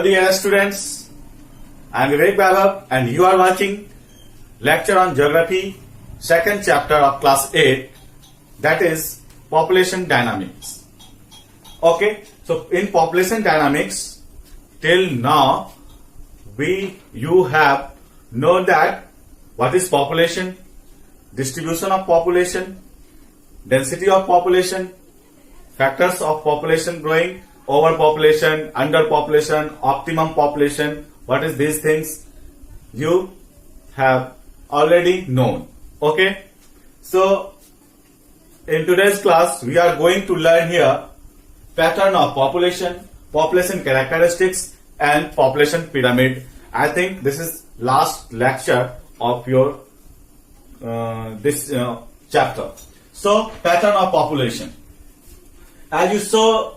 Hello dear students, I am Vivek Bhagat and you are watching lecture on geography, second chapter of class 8, that is population dynamics. Okay, so in population dynamics, till now you have known that what is population, distribution of population, density of population, factors of population growing, overpopulation, underpopulation, optimum population. What is these things you have already known. Okay, so in today's class we are going to learn here pattern of population, population characteristics and population pyramid. I think this is last lecture of your this chapter. So pattern of population. As you saw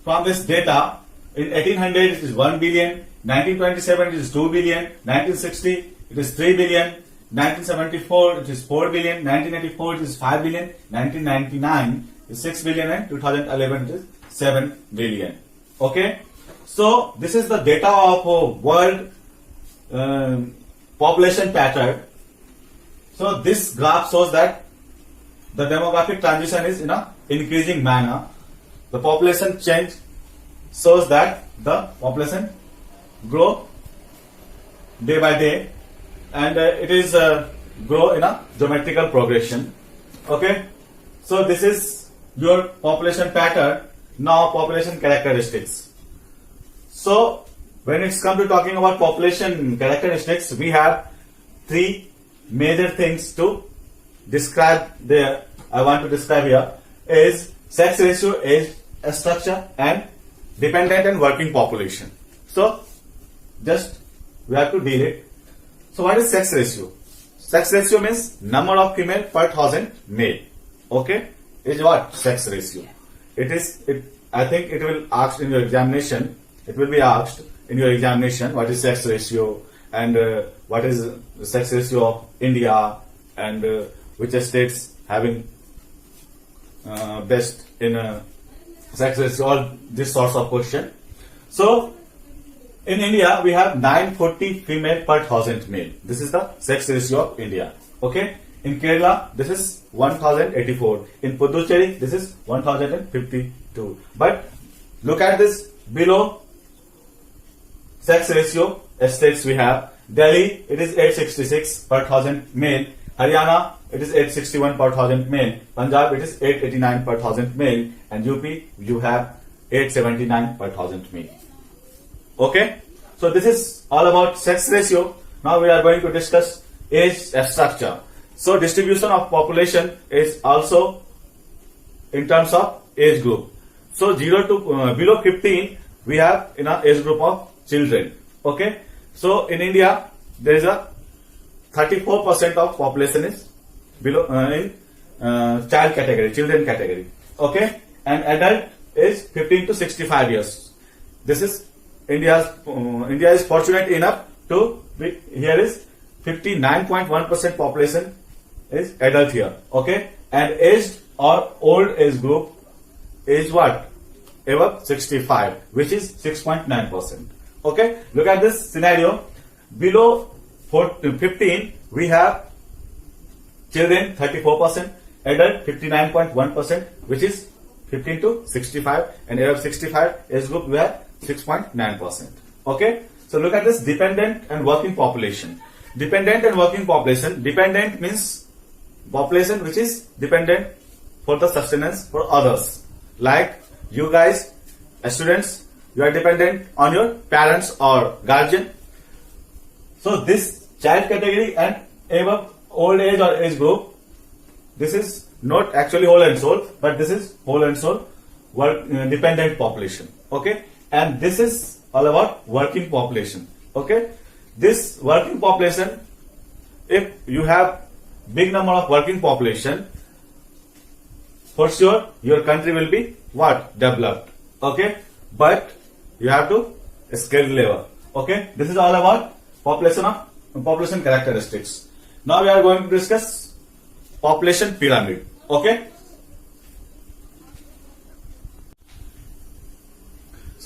from this data, in 1800 it is 1 billion, 1927 it is 2 billion, 1960 it is 3 billion, 1974 it is 4 billion, 1984 it is 5 billion, 1999 is 6 billion and 2011 it is 7 billion. Okay, so this is the data of world population pattern. So this graph shows that the demographic transition is in a increasing manner. The population change shows that the population grow day by day, and it is grow in a geometrical progression. Okay, so this is your population pattern. Now population characteristics. So when it's come to talking about population characteristics, we have three major things to describe there. I want to describe here is sex ratio, age structure and dependent and working population. So just we have to deal it. So what is sex ratio? Sex ratio means number of female per thousand male. Okay, is what sex ratio. I think it will asked in your examination. It will be asked in your examination what is sex ratio and what is the sex ratio of India and which states having best in sex ratio, all this sorts of question. So in India we have 940 female per thousand male. This is the sex ratio of India. Okay, in Kerala this is 1084. In Puducherry this is 1052. But look at this below sex ratio states we have. Delhi it is 866 per thousand male. Haryana it is 861 per thousand male. Punjab it is 889 per thousand male, and UP you have 879 per thousand male. Okay, so this is all about sex ratio. Now we are going to discuss age structure. So distribution of population is also in terms of age group. So 0 to below 15 we have in a age group of children. Okay, so in India there is a 34% of population is below in child category, children category. Okay, and adult is 15 to 65 years. This is India is fortunate enough to be, here is 59.1% population is adult here. Okay, and aged or old age group is what? Above 65, which is 6.9%. Okay, look at this scenario. Below 15 we have children 34%, adult 59.1%, which is 15 to 65, and above 65 age group we have 6.9%. Okay, so look at this dependent and working population. Dependent and working population. Dependent means population which is dependent for the sustenance for others. Like you guys, students, you are dependent on your parents or guardian. So this child category and above old age or age group, this is not actually whole and soul, but this is whole and soul dependent population. Okay, and this is all about working population. Okay, this working population, if you have big number of working population, for sure your country will be what? Developed. Okay, but you have to skill level. Okay, this is all about population characteristics. Now we are going to discuss population pyramid. Okay,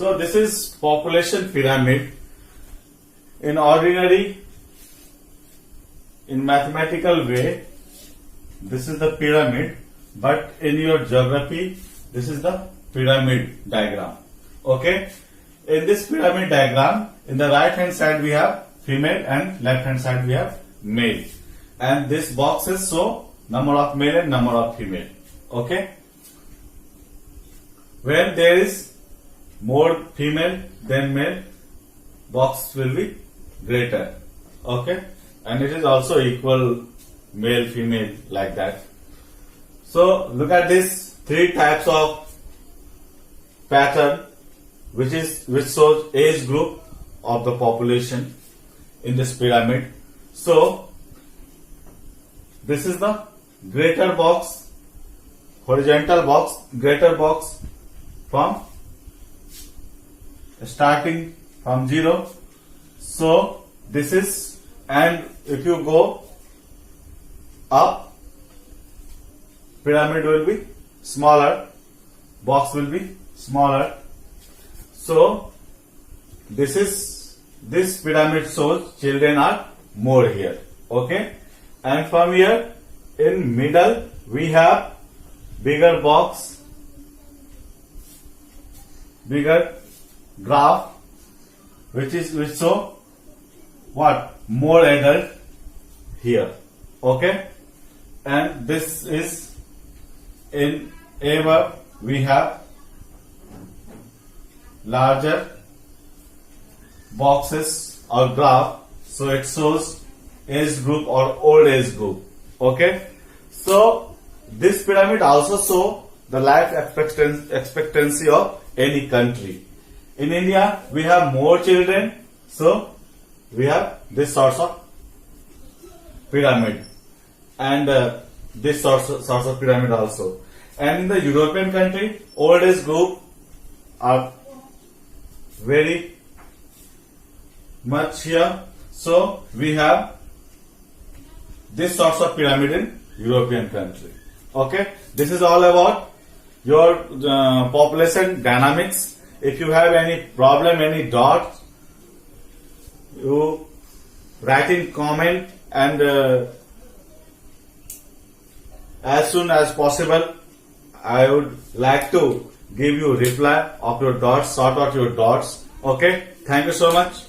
So this is population pyramid. In ordinary, in mathematical way, this is the pyramid, but in your geography, this is the pyramid diagram. Okay? In this pyramid diagram, in the right hand side we have female and left hand side we have male. And this boxes show number of male and number of female. Okay? When there is more female than male, box will be greater. Okay? And it is also equal male female like that. So look at this three types of pattern which shows age group of the population in this pyramid. So this is the greater box, horizontal box, greater box from starting from 0. So this is, and if you go up, pyramid will be smaller, box will be smaller. So this pyramid shows children are more here. Okay? And from here in middle we have bigger box, bigger graph, which show what? More adult here. Okay? And this is in above we have larger boxes or graph, so it shows age group or old age group. Okay? So this pyramid also show the life expectancy of any country. In India we have more children, so we have this sort of pyramid, and this sort of pyramid also. And in the European country, old age group are very much here, so we have this sort of pyramid in European country. Okay, this is all about your population dynamics. If you have any problem, any doubts, you write in comment, and as soon as possible I would like to give you reply of your doubts, sort out your doubts. Okay, thank you so much.